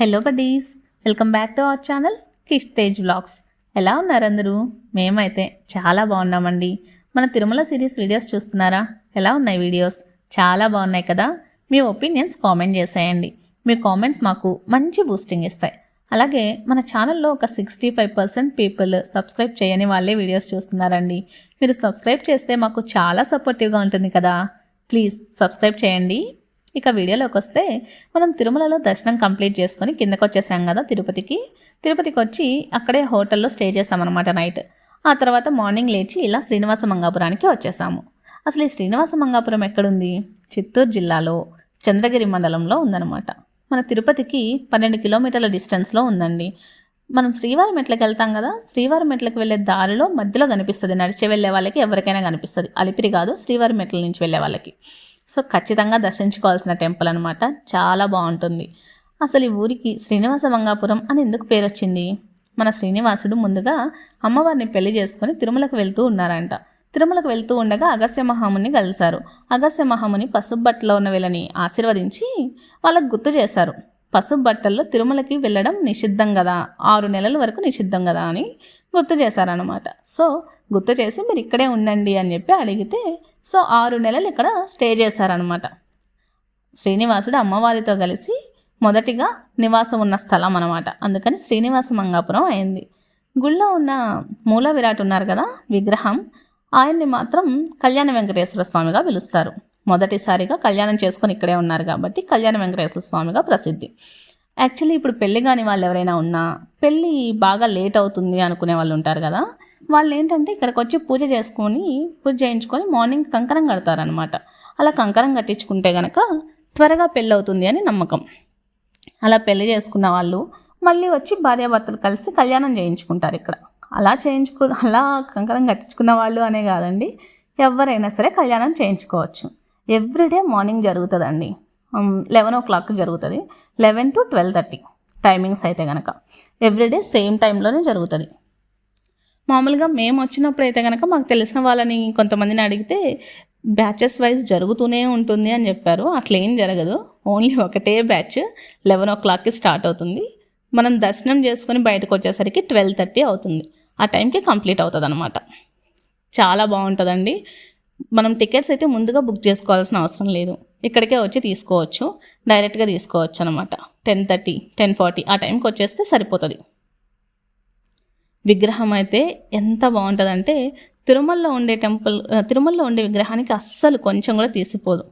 Hello buddies, welcome back to our channel Kish Tej vlogs. ఎలా ఉన్నారు అందరూ? మేమైతే చాలా బాగున్నామండి. మన తిరుమల సిరీస్ వీడియోస్ చూస్తున్నారా? ఎలా ఉన్నాయి వీడియోస్? చాలా బాగున్నాయి కదా. మీ ఒపీనియన్స్ కామెంట్ చేసేయండి. మీ కామెంట్స్ మాకు మంచి బూస్టింగ్ ఇస్తాయి. అలాగే మన ఛానల్లో ఒక 65% పీపుల్ సబ్స్క్రైబ్ చేయని వాళ్ళే వీడియోస్ చూస్తున్నారండి. మీరు సబ్స్క్రైబ్ చేస్తే మాకు చాలా సపోర్టివ్గా ఉంటుంది కదా. ప్లీజ్ సబ్స్క్రైబ్ చేయండి. ఇక వీడియోలోకి వస్తే, మనం తిరుమలలో దర్శనం కంప్లీట్ చేసుకొని కిందకు వచ్చేసాం కదా తిరుపతికి వచ్చి అక్కడే హోటల్లో స్టే చేసామన్నమాట నైట్. ఆ తర్వాత మార్నింగ్ లేచి ఇలా శ్రీనివాస మంగాపురానికి వచ్చేసాము. అసలు ఈ శ్రీనివాస మంగాపురం ఎక్కడుంది? చిత్తూరు జిల్లాలో చంద్రగిరి మండలంలో ఉందన్నమాట. మన తిరుపతికి 12 కిలోమీటర్ల డిస్టెన్స్లో ఉందండి. మనం శ్రీవారి మెట్లకి వెళ్తాం కదా, శ్రీవారి మెట్లకి వెళ్ళే దారిలో మధ్యలో కనిపిస్తుంది. నడిచి వెళ్ళే వాళ్ళకి ఎవరికైనా కనిపిస్తుంది. అలిపిరి కాదు, శ్రీవారి మెట్ల నుంచి వెళ్ళే వాళ్ళకి. సో ఖచ్చితంగా దర్శించుకోవాల్సిన టెంపుల్ అనమాట. చాలా బాగుంటుంది. అసలు ఈ ఊరికి శ్రీనివాస మంగాపురం అని ఎందుకు పేరు వచ్చింది? మన శ్రీనివాసుడు ముందుగా అమ్మవారిని పెళ్లి చేసుకుని తిరుమలకు వెళ్తూ ఉన్నారంట. తిరుమలకు వెళ్తూ ఉండగా అగస్త్య మహాముని కలిశారు. అగస్త్య మహాముని పసుపు బట్టలో ఉన్న వీళ్ళని ఆశీర్వదించి వాళ్ళకు గుర్తు చేశారు. పసుపు బట్టల్లో తిరుమలకి వెళ్ళడం నిషిద్ధం కదా, 6 నెలల వరకు నిషిద్ధం కదా అని గుర్తు చేశారనమాట. సో గుర్తు చేసి మీరు ఇక్కడే ఉండండి అని చెప్పి అడిగితే, సో 6 నెలలు ఇక్కడ స్టే చేశారనమాట. శ్రీనివాసుడు అమ్మవారితో కలిసి మొదటిగా నివాసం ఉన్న స్థలం అనమాట. అందుకని శ్రీనివాస మంగాపురం అయింది. గుళ్ళో ఉన్న మూల విరాట్ ఉన్నారు కదా విగ్రహం, ఆయన్ని మాత్రం కళ్యాణ వెంకటేశ్వర స్వామిగా పిలుస్తారు. మొదటిసారిగా కళ్యాణం చేసుకొని ఇక్కడే ఉన్నారు కాబట్టి కళ్యాణ వెంకటేశ్వర స్వామిగా ప్రసిద్ధి. యాక్చువల్లీ ఇప్పుడు పెళ్లి కాని వాళ్ళు ఎవరైనా ఉన్నా, పెళ్ళి బాగా లేట్ అవుతుంది అనుకునే వాళ్ళు ఉంటారు కదా, వాళ్ళు ఏంటంటే ఇక్కడికి వచ్చి పూజ చేయించుకొని మార్నింగ్ కంకణం కడతారనమాట. అలా కంకణం కట్టించుకుంటే కనుక త్వరగా పెళ్ళి అవుతుంది అని నమ్మకం. అలా పెళ్లి చేసుకున్న వాళ్ళు మళ్ళీ వచ్చి భార్యాభర్తలు కలిసి కళ్యాణం చేయించుకుంటారు ఇక్కడ. అలా కంకణం కట్టించుకున్న వాళ్ళు అనే కాదండి, ఎవరైనా సరే కళ్యాణం చేయించుకోవచ్చు. ఎవ్రీడే మార్నింగ్ జరుగుతుందండి. 11 o'clock జరుగుతుంది. 11 to 12:30 టైమింగ్స్ అయితే కనుక ఎవ్రీడే సేమ్ టైంలోనే జరుగుతుంది. మామూలుగా మేము వచ్చినప్పుడు అయితే కనుక మాకు తెలిసిన వాళ్ళని కొంతమందిని అడిగితే బ్యాచెస్ వైజ్ జరుగుతూనే ఉంటుంది అని చెప్పారు. అట్లేం జరగదు, ఓన్లీ ఒకటే బ్యాచ్ 11 o'clockకి స్టార్ట్ అవుతుంది. మనం దర్శనం చేసుకుని బయటకు వచ్చేసరికి 12:30 అవుతుంది. ఆ టైంకి కంప్లీట్ అవుతుంది అనమాట. చాలా బాగుంటుందండి. మనం టికెట్స్ అయితే ముందుగా బుక్ చేసుకోవాల్సిన అవసరం లేదు, ఇక్కడికే వచ్చి తీసుకోవచ్చు, డైరెక్ట్గా తీసుకోవచ్చు అనమాట. 10:30, 10:40 ఆ టైంకి వచ్చేస్తే సరిపోతుంది. విగ్రహం అయితే ఎంత బాగుంటుందంటే తిరుమలలో ఉండే విగ్రహానికి అస్సలు కొంచెం కూడా తీసిపోదు.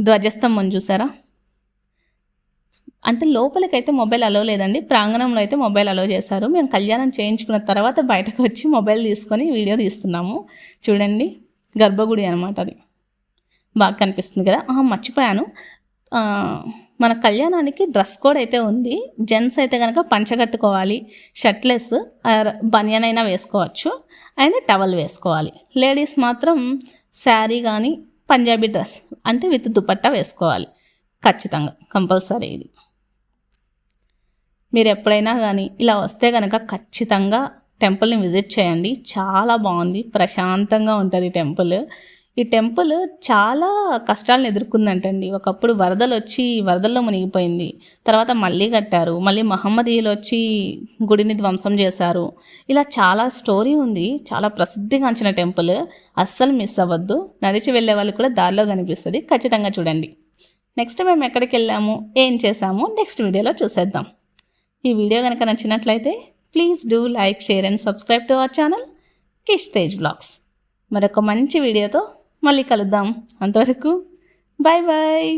ధ్వజస్తంభం చూసారా? అంటే లోపలికైతే మొబైల్ అలో లేదండి, ప్రాంగణంలో అయితే మొబైల్ అలో చేశారు. మేము కళ్యాణం చేయించుకున్న తర్వాత బయటకు వచ్చి మొబైల్ తీసుకొని వీడియో తీస్తున్నాము. చూడండి, గర్భగుడి అనమాట. అది బాగా కనిపిస్తుంది కదా. మర్చిపోయాను, మన కళ్యాణానికి డ్రెస్ కోడ్ అయితే ఉంది. జెంట్స్ అయితే కనుక పంచ కట్టుకోవాలి, షర్ట్లెస్ బనియన్ అయినా వేసుకోవచ్చు, అండ్ టవల్ వేసుకోవాలి. లేడీస్ మాత్రం శారీ కానీ పంజాబీ డ్రెస్ అంటే విత్ దుపట్టా వేసుకోవాలి. ఖచ్చితంగా కంపల్సరీ. ఇది మీరు ఎప్పుడైనా కానీ ఇలా వస్తే కనుక ఖచ్చితంగా టెంపుల్ని విజిట్ చేయండి. చాలా బాగుంది, ప్రశాంతంగా ఉంటుంది టెంపుల్. ఈ టెంపుల్ చాలా కష్టాలను ఎదుర్కొందంటండి. ఒకప్పుడు వరదల్లో మునిగిపోయింది. తర్వాత మళ్ళీ కట్టారు, మళ్ళీ మహమ్మదీయులు వచ్చి గుడిని ధ్వంసం చేశారు. ఇలా చాలా స్టోరీ ఉంది. చాలా ప్రసిద్ధిగాంచిన టెంపుల్. అస్సలు మిస్ అవ్వద్దు. నడిచి వెళ్ళే వాళ్ళు కూడా దారిలో కనిపిస్తుంది. ఖచ్చితంగా చూడండి. నెక్స్ట్ మేము ఎక్కడికి వెళ్ళాము, ఏం చేసాము నెక్స్ట్ వీడియోలో చూసేద్దాం. ఈ వీడియో కనుక నచ్చినట్లయితే please do like, share and subscribe to our channel Kish Tej vlogs. మరొక మంచి వీడియోతో మళ్ళీ కలుద్దాం. అంతవరకు బాయ్ బాయ్.